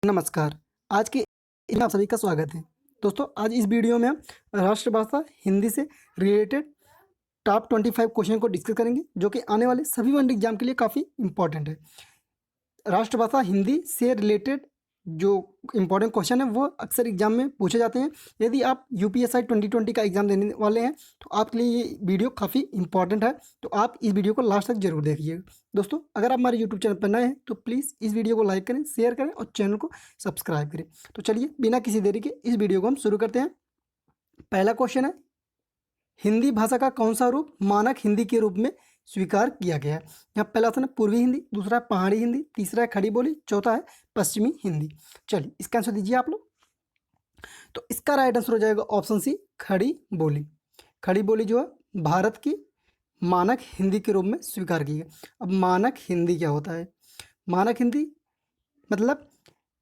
नमस्कार। आज के इसमें आप सभी का स्वागत है। दोस्तों, आज इस वीडियो में हम राष्ट्रभाषा हिंदी से रिलेटेड टॉप 25 क्वेश्चन को डिस्कस करेंगे, जो कि आने वाले सभी वन एग्जाम के लिए काफ़ी इंपॉर्टेंट है। राष्ट्रभाषा हिंदी से रिलेटेड जो इम्पोर्टेंट क्वेश्चन है वो अक्सर एग्जाम में पूछे जाते हैं। यदि आप यूपीएससी 2020 का एग्ज़ाम देने वाले हैं तो आपके लिए ये वीडियो काफ़ी इंपॉर्टेंट है, तो आप इस वीडियो को लास्ट तक जरूर देखिएगा। दोस्तों, अगर आप हमारे यूट्यूब चैनल पर नए हैं तो प्लीज़ इस वीडियो को लाइक करें, शेयर करें और चैनल को सब्सक्राइब करें। तो चलिए बिना किसी देरी के इस वीडियो को हम शुरू करते हैं। पहला क्वेश्चन है, हिंदी भाषा का कौन सा रूप मानक हिंदी के रूप में स्वीकार किया गया है? यहाँ पहला ऑप्शन है पूर्वी हिंदी, दूसरा है पहाड़ी हिंदी, तीसरा है खड़ी बोली, चौथा है पश्चिमी हिंदी। चलिए इसका आंसर दीजिए आप लोग। तो इसका राइट आंसर हो जाएगा ऑप्शन सी, खड़ी बोली। खड़ी बोली जो है भारत की मानक हिंदी के रूप में स्वीकार की गई। अब मानक हिंदी क्या होता है? मानक हिंदी मतलब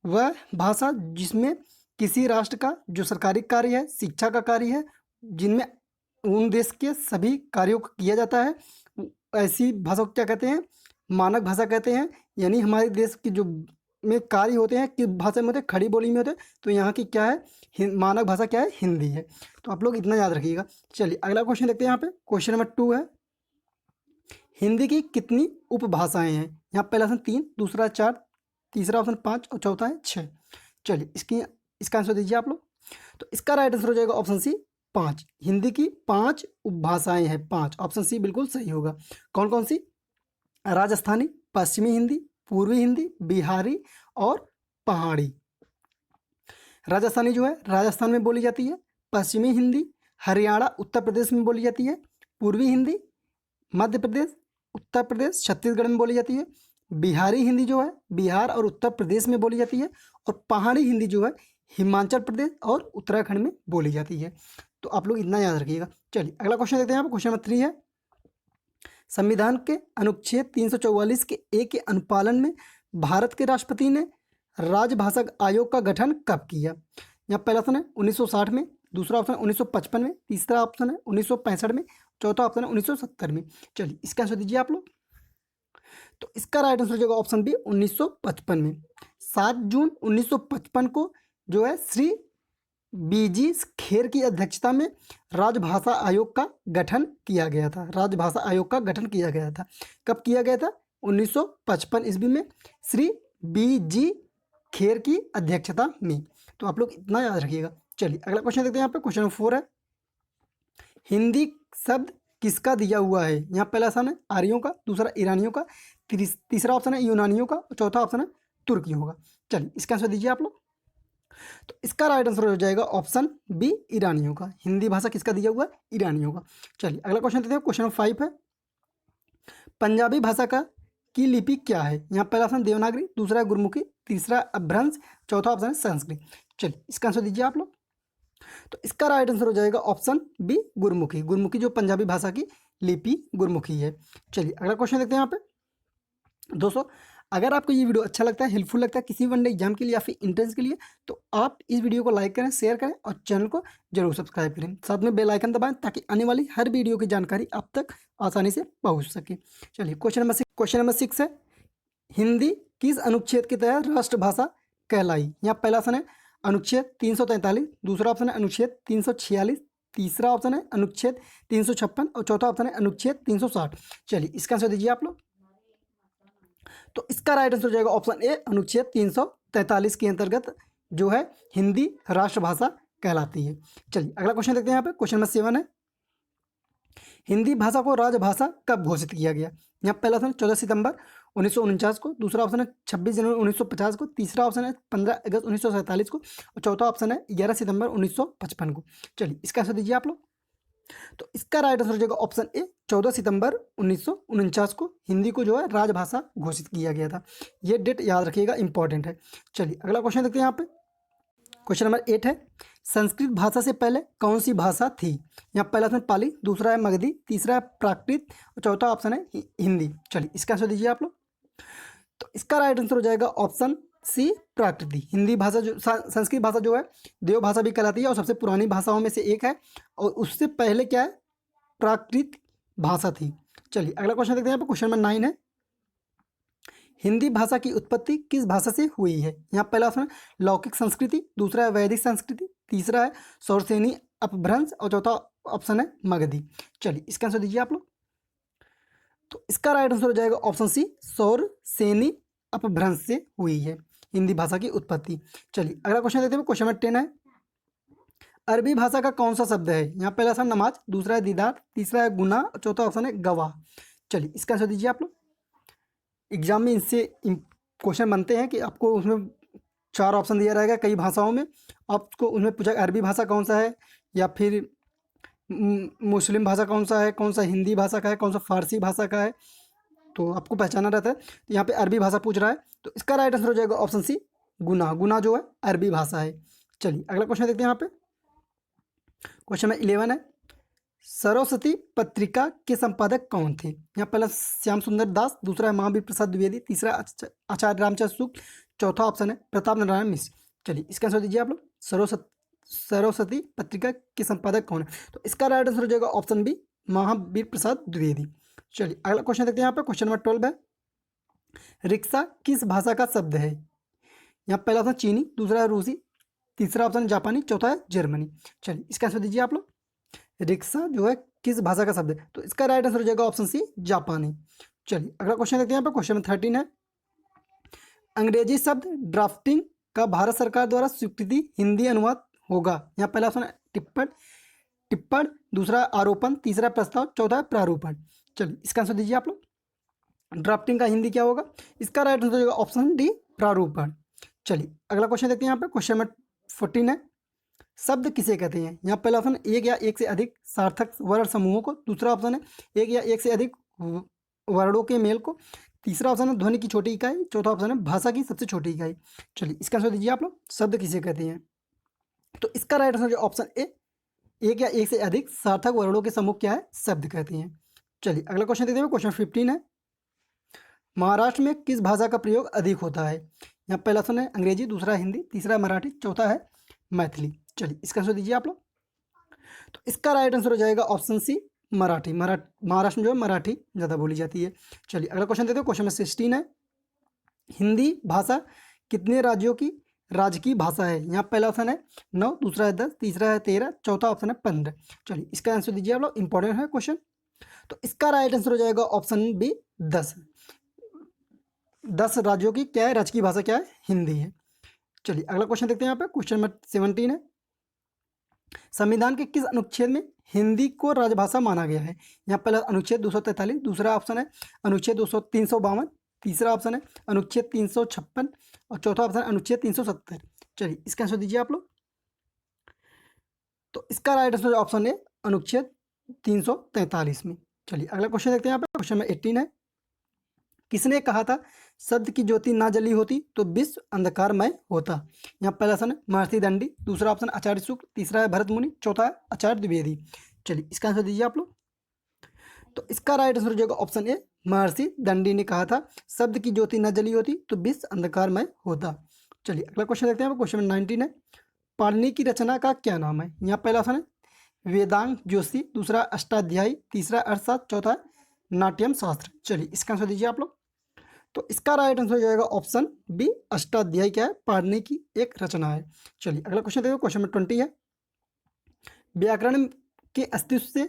वह भाषा जिसमें किसी राष्ट्र का जो सरकारी कार्य है, शिक्षा का कार्य है, जिनमें उन देश के सभी कार्यों को किया जाता है, ऐसी भाषा को क्या कहते हैं? मानक भाषा कहते हैं। यानी हमारे देश की जो में कार्य होते हैं किस भाषा में होते हैं? खड़ी बोली में होते हैं। तो यहाँ की क्या है? मानक भाषा क्या है? हिंदी है। तो आप लोग इतना याद रखिएगा। चलिए अगला क्वेश्चन देखते हैं। यहाँ पे क्वेश्चन नंबर 2 है, हिंदी की कितनी उपभाषाएं हैं? यहाँ पहला ऑप्शन 3, दूसरा 4, तीसरा ऑप्शन 5 और चौथा है 6। चलिए इसका आंसर दीजिए आप लोग। तो इसका राइट आंसर हो जाएगा ऑप्शन सी, 5। हिंदी की 5 उपभाषाएं हैं, 5। ऑप्शन सी बिल्कुल सही होगा। कौन कौन सी? राजस्थानी, पश्चिमी हिंदी, पूर्वी हिंदी, बिहारी और पहाड़ी। राजस्थानी जो है राजस्थान में बोली जाती है, पश्चिमी हिंदी हरियाणा उत्तर प्रदेश में बोली जाती है, पूर्वी हिंदी मध्य प्रदेश उत्तर प्रदेश छत्तीसगढ़ में बोली जाती है, बिहारी हिंदी जो है बिहार और उत्तर प्रदेश में बोली जाती है, और पहाड़ी हिंदी जो है हिमाचल प्रदेश और उत्तराखंड में बोली जाती है। तो आप लोग इतना याद रखिएगा। चलिए अगला क्वेश्चन देखते हैं। यहाँ क्वेश्चन नंबर 3 है, संविधान के अनुच्छेद 344 के ए के अनुपालन में भारत के राष्ट्रपति ने राजभाषा आयोग का गठन कब किया? यहाँ पहला ऑप्शन है 1960 में, दूसरा ऑप्शन है 1955 में, तीसरा ऑप्शन है 1965 में, चौथा ऑप्शन है 1970 में। चलिए इसका आंसर दीजिए आप लोग। तो इसका राइट आंसर हो जाएगा ऑप्शन बी, 1955 में। 7 जून 1955 को जो है श्री बीजी खेर की अध्यक्षता में राजभाषा आयोग का गठन किया गया था। राजभाषा आयोग का गठन किया गया था। कब किया गया था? 1955 ईस्वी में श्री बीजी खेर की अध्यक्षता में। तो आप लोग इतना याद रखिएगा। चलिए अगला क्वेश्चन देखते हैं। यहाँ पे क्वेश्चन नंबर 4 है, हिंदी शब्द किसका दिया हुआ है? यहाँ पहला ऑप्शन है आर्यों का, दूसरा ईरानियों का, तीसरा ऑप्शन है यूनानियों का और चौथा ऑप्शन है तुर्कियों का। चलिए इसका आंसर दीजिए आप लोग। तो इसका राइट आंसर हो जाएगा ऑप्शन बी, ईरानियों का। हिंदी भाषा किसका दिया हुआ है? ईरानियों का। चलिए अगला क्वेश्चन देते हैं। क्वेश्चन नंबर 5 है, पंजाबी भाषा का की लिपि क्या है? यहाँ पहला ऑप्शन देवनागरी, दूसरा है गुरमुखी, तीसरा अपभ्रंश, चौथा ऑप्शन है संस्कृत। चलिए इसका आंसर दीजिए आप लोग। तो इसका राइट आंसर हो जाएगा ऑप्शन बी, गुरमुखी। गुरमुखी जो पंजाबी भाषा की लिपि गुरमुखी है। चलिए अगला क्वेश्चन देखते हैं। यहाँ पे दोस्तों, अगर आपको ये वीडियो अच्छा लगता है, हेल्पफुल लगता है किसी वनडे एग्जाम के लिए या फिर एंट्रेंस के लिए, तो आप इस वीडियो को लाइक करें, शेयर करें और चैनल को जरूर सब्सक्राइब करें। साथ में बेल आइकन दबाएं ताकि आने वाली हर वीडियो की जानकारी आप तक आसानी से पहुंच सके। चलिए क्वेश्चन नंबर 6 है, हिंदी किस अनुच्छेद के तहत राष्ट्रभाषा कहलाई? यहाँ पहला ऑप्शन है अनुच्छेद 343, दूसरा ऑप्शन है अनुच्छेद 346, तीसरा ऑप्शन है अनुच्छेद 356 और चौथा ऑप्शन है अनुच्छेद 360। चलिए इसका आंसर दीजिए आप लोग। तो इसका राइट आंसर हो जाएगा ऑप्शन ए, अनुच्छेद 343 के अंतर्गत जो है हिंदी राष्ट्रभाषा कहलाती है। चलिए अगला क्वेश्चन देखते हैं। यहाँ पे क्वेश्चन नंबर 7 है, हिंदी भाषा को राजभाषा कब घोषित किया गया? यहाँ पहला ऑप्शन 14 सितंबर 1949 को, दूसरा ऑप्शन है 26 जनवरी 1950 को, तीसरा ऑप्शन है 15 अगस्त 1947 को और चौथा ऑप्शन है 11 सितंबर 1955 को। चलिए इसका आंसर दीजिए आप लोग। तो इसका राइट आंसर हो जाएगा ऑप्शन ए, 14 सितंबर 1949 को हिंदी को जो है राजभाषा घोषित किया गया था। ये डेट याद रखिएगा, इंपॉर्टेंट है। चलिए अगला क्वेश्चन देखते हैं। यहाँ पे क्वेश्चन नंबर 8 है, संस्कृत भाषा से पहले कौन सी भाषा थी? यहाँ पहला ऑप्शन पाली, दूसरा है मगधी, तीसरा है प्राकृत और चौथा ऑप्शन है हिंदी। चलिए इसका आंसर दीजिए आप लोग। तो इसका राइट आंसर हो जाएगा ऑप्शन सी, प्राकृति। हिंदी भाषा जो संस्कृत भाषा जो है देव भाषा भी कहलाती है और सबसे पुरानी भाषाओं में से एक है, और उससे पहले क्या है? प्राकृत भाषा थी। चलिए अगला क्वेश्चन देखते हैं। यहाँ पर क्वेश्चन नंबर 9 है, हिंदी भाषा की उत्पत्ति किस भाषा से हुई है? यहाँ पहला ऑप्शन है लौकिक संस्कृति, दूसरा है वैदिक संस्कृति, तीसरा है सौरसेनी अपभ्रंश और चौथा ऑप्शन है मगधी। चलिए इसका आंसर दीजिए आप लोग। तो इसका राइट आंसर हो जाएगा ऑप्शन सी, सौरसेनी अपभ्रंश से हुई है हिंदी भाषा की उत्पत्ति। चलिए अगला क्वेश्चन देखते हैं, क्वेश्चन नंबर 10 है, अरबी भाषा का कौन सा शब्द है? यहाँ पहला ऑप्शन नमाज, दूसरा है दीदार, तीसरा है गुना और चौथा ऑप्शन है गवाह। चलिए इसका आंसर दीजिए आप लोग। एग्जाम में इनसे क्वेश्चन बनते हैं कि आपको उसमें 4 ऑप्शन दिया रहेगा कई भाषाओं में, आपको उनमें पूछा अरबी भाषा कौन सा है, या फिर मुस्लिम भाषा कौन सा है, कौन सा हिंदी भाषा का है, कौन सा फारसी भाषा का है, तो आपको पहचाना रहता है। तो यहाँ पे अरबी भाषा पूछ रहा है, तो इसका राइट आंसर हो जाएगा ऑप्शन सी, गुना। गुना जो है अरबी भाषा है। चलिए अगला क्वेश्चन देखते हैं। यहाँ पे क्वेश्चन नंबर 11 है, सरस्वती पत्रिका के संपादक कौन थे? यहाँ पहला श्याम सुंदर दास, दूसरा है महावीर प्रसाद द्विवेदी, तीसरा आचार्य रामचंद्र शुक्ल, चौथा ऑप्शन है प्रताप नारायण मिश्र। चलिए इसका आंसर दीजिए आप लोग। सरस्वती पत्रिका के संपादक कौन है? तो इसका राइट आंसर हो जाएगा ऑप्शन बी, महावीर प्रसाद द्विवेदी। चलिए अगला क्वेश्चन देखते हैं। यहाँ पे क्वेश्चन नंबर 12 है, रिक्शा किस भाषा का शब्द है? यहाँ पहला ऑप्शन चीनी, दूसरा है रूसी, तीसरा ऑप्शन जापानी, चौथा है जर्मनी। चलिए इसका आंसर दीजिए आप लोग। रिक्शा जो है किस भाषा का शब्द है? तो इसका राइट आंसर हो जाएगा ऑप्शन सी, जापानी। चलिए अगला क्वेश्चन देखते हैं। यहाँ पे क्वेश्चन नंबर 13 है, अंग्रेजी शब्द ड्राफ्टिंग का भारत सरकार द्वारा स्वीकृति हिंदी अनुवाद होगा? यहाँ पहला ऑप्शन है टिप्पण, टिप्पण, दूसरा आरोपण, तीसरा प्रस्ताव, चौथा प्रारूपण। चलिए इसका आंसर दीजिए आप लोग। ड्राफ्टिंग का हिंदी क्या होगा? इसका राइट आंसर हो जाएगा ऑप्शन डी, प्रारूपण। चलिए अगला क्वेश्चन देखते हैं। यहाँ पे क्वेश्चन नंबर 14 है, शब्द किसे कहते हैं? यहाँ पहला ऑप्शन एक या एक से अधिक सार्थक वर्ण समूहों को, दूसरा ऑप्शन है एक या एक से अधिक वर्णों के मेल को, तीसरा ऑप्शन है ध्वनि की छोटी इकाई, चौथा ऑप्शन है भाषा की सबसे छोटी इकाई। चलिए इसका आंसर दीजिए आप लोग, शब्द किसे कहते हैं? तो इसका राइट आंसर ऑप्शन ए, एक या एक से अधिक सार्थक वर्णों के समूह क्या है? शब्द कहते हैं। चलिए अगला क्वेश्चन देखते हैं। क्वेश्चन 15 है, महाराष्ट्र में किस भाषा का प्रयोग अधिक होता है? यहाँ पहला ऑप्शन है अंग्रेजी, दूसरा हिंदी, तीसरा मराठी, चौथा है मैथिली। चलिए इसका आंसर दीजिए आप लोग। तो इसका राइट आंसर हो जाएगा ऑप्शन सी, मराठी। महाराष्ट्र में जो है मराठी ज़्यादा बोली जाती है। चलिए अगला क्वेश्चन देते हैं। क्वेश्चन नंबर 16 है, हिंदी भाषा कितने राज्यों की राजकीय भाषा है? यहाँ पहला ऑप्शन है 9, दूसरा है 10, तीसरा है 13, चौथा ऑप्शन है 15। चलिए इसका आंसर दीजिए आप लोग, इंपॉर्टेंट है क्वेश्चन। तो इसका राइट आंसर हो जाएगा ऑप्शन बी, 10। 10 राज्यों की क्या है राजकीय भाषा, क्या है? हिंदी है। चलिए अगला क्वेश्चन देखते हैं। यहाँ पे क्वेश्चन नंबर 17 है, संविधान के किस अनुच्छेद में हिंदी को राजभाषा माना गया है? यहाँ पहला अनुच्छेद 243, दूसरा ऑप्शन है अनुच्छेद 352, तीसरा ऑप्शन है अनुच्छेद 356 और चौथा ऑप्शन है अनुच्छेद 370। चलिए इसका आंसर दीजिए आप लोग। तो इसका राइट आंसर ऑप्शन है अनुच्छेद 343 में। चलिए अगला क्वेश्चन देखते हैं। यहाँ पे क्वेश्चन नंबर 18 है, किसने कहा था शब्द की ज्योति ना जली होती तो विश्व अंधकारमय होता? यहाँ पहला ऑप्शन है महर्षि दंडी, दूसरा ऑप्शन आचार्य शुक्ल, तीसरा है भरत मुनि, चौथा है आचार्य द्विवेदी। चलिए इसका आंसर दीजिए आप लोग। तो इसका राइट आंसर हो जाएगा ऑप्शन ए, महर्षि दंडी ने कहा था शब्द की ज्योति न जली होती तो विश्व अंधकारमय होता। चलिए अगला क्वेश्चन देखते हैं। क्वेश्चन नंबर 19 है, पाणिनि की रचना का क्या नाम है? यहाँ पहला ऑप्शन है वेदांग जोशी, दूसरा अष्टाध्यायी, तीसरा अर्थशास्त्र, चौथा है नाट्यम शास्त्र। चलिए इसका आंसर दीजिए आप लोग। तो इसका राइट आंसर हो जाएगा ऑप्शन बी, अष्टाध्यायी क्या है? पाणिनि की एक रचना है। चलिए अगला क्वेश्चन देखो। क्वेश्चन नंबर 20 है, व्याकरण के अस्तित्व से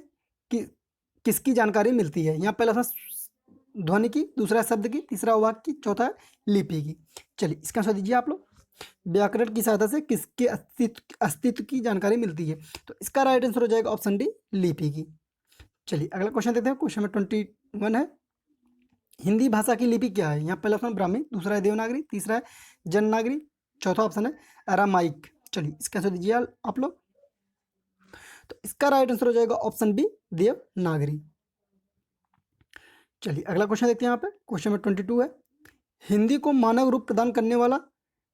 किसकी जानकारी मिलती है? यहाँ पहला ऑप्शन ध्वनि की, दूसरा शब्द की, तीसरा वाक्य की, चौथा लिपि की। चलिए इसका आंसर दीजिए आप लोग। व्याकरण की सहायता से किसके अस्तित्व की जानकारी मिलती है? तो इसका राइट आंसर हो जाएगा ऑप्शन डी, लिपि की। चलिए अगला क्वेश्चन देखते हैं। क्वेश्चन नंबर 21 है, हिंदी भाषा की लिपि क्या है? यहाँ पहला ऑप्शन ब्राह्मी, दूसरा है देवनागरी, तीसरा है जननागरी, चौथा ऑप्शन है अरामाइक। चलिए इसका आंसर दीजिए आप लोग। तो इसका राइट आंसर हो जाएगा ऑप्शन बी, देवनागरी। चलिए अगला क्वेश्चन देखते हैं। यहाँ पे क्वेश्चन नंबर 22 है, हिंदी को मानव रूप प्रदान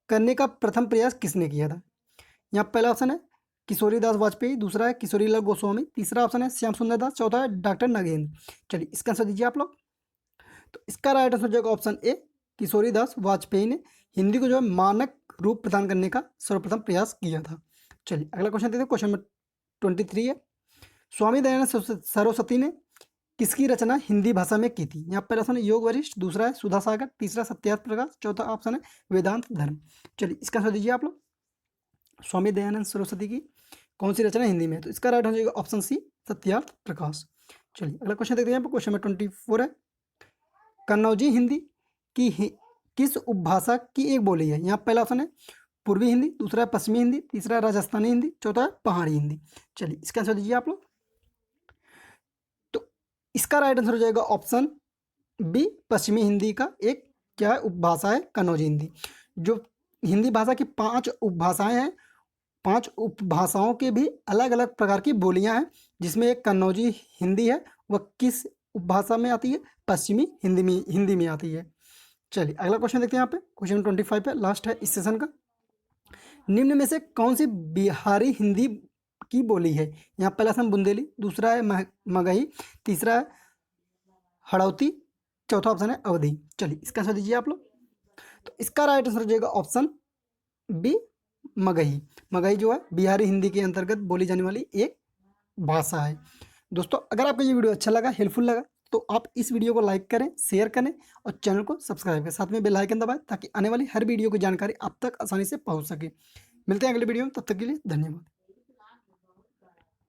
करने का प्रथम प्रयास किसने किया था? यहाँ पहला ऑप्शन है किशोरीदास वाजपेयी, दूसरा है किशोरीलाल गोस्वामी, तीसरा ऑप्शन है श्याम सुंदर दास, चौथा है डॉक्टर नगेंद्र। चलिए इसका आंसर दीजिए आप लोग। तो इसका राइट आंसर हो जाएगा ऑप्शन ए, किशोरीदास वाजपेयी ने हिंदी को जो है मानक रूप प्रदान करने का सर्वप्रथम प्रयास किया था। चलिए अगला क्वेश्चन देखते हैं। क्वेश्चन नंबर 23 है, स्वामी दयानंद सरस्वती ने किसकी रचना हिंदी भाषा में की थी? यहाँ पहला ऑप्शन है योग वशिष्ठ, दूसरा है सुधा सागर, तीसरा सत्यार्थ प्रकाश, चौथा ऑप्शन है वेदांत धर्म। चलिए इसका आंसर दीजिए आप लोग। स्वामी दयानंद सरस्वती की कौन सी रचना हिंदी में है? तो इसका राइट हो जाएगा ऑप्शन सी सत्यार्थ प्रकाश। चलिए अगला क्वेश्चन देखते हैं। यहाँ पर क्वेश्चन नंबर 24 है, कन्नौजी हिंदी की किस उपभाषा की एक बोली है? यहाँ पहला ऑप्शन है पूर्वी हिंदी, दूसरा है पश्चिमी हिंदी, तीसरा है राजस्थानी हिंदी, चौथा है पहाड़ी हिंदी। चलिए इसका आंसर दीजिए आप लोग। तो इसका राइट आंसर हो जाएगा ऑप्शन बी पश्चिमी हिंदी का एक क्या है उपभाषा है कन्नौजी हिंदी। जो हिंदी भाषा की 5 उपभाषाएं हैं, 5 उपभाषाओं के भी अलग अलग प्रकार की बोलियां हैं, जिसमें एक कन्नौजी हिंदी है। वह किस उपभाषा में आती है? पश्चिमी हिंदी में आती है। चलिए अगला क्वेश्चन देखते हैं। यहाँ पे क्वेश्चन 25 है, लास्ट है इस सेशन का। निम्न में से कौन सी बिहारी हिंदी की बोली है? यहाँ पहला ऑप्शन बुंदेली, दूसरा है मगही, तीसरा है हड़ौती, चौथा ऑप्शन है अवधी। चलिए इसका आंसर दीजिए आप लोग। तो इसका राइट आंसर हो जाएगा ऑप्शन बी मगही। मगही जो है बिहारी हिंदी के अंतर्गत बोली जाने वाली एक भाषा है। दोस्तों अगर आपको ये वीडियो अच्छा लगा, हेल्पफुल लगा, तो आप इस वीडियो को लाइक करें, शेयर करें और चैनल को सब्सक्राइब करें, साथ में बेल आइकन दबाएं ताकि आने वाली हर वीडियो की जानकारी आप तक आसानी से पहुंच सके। मिलते हैं अगले वीडियो में, तब तक के लिए धन्यवाद।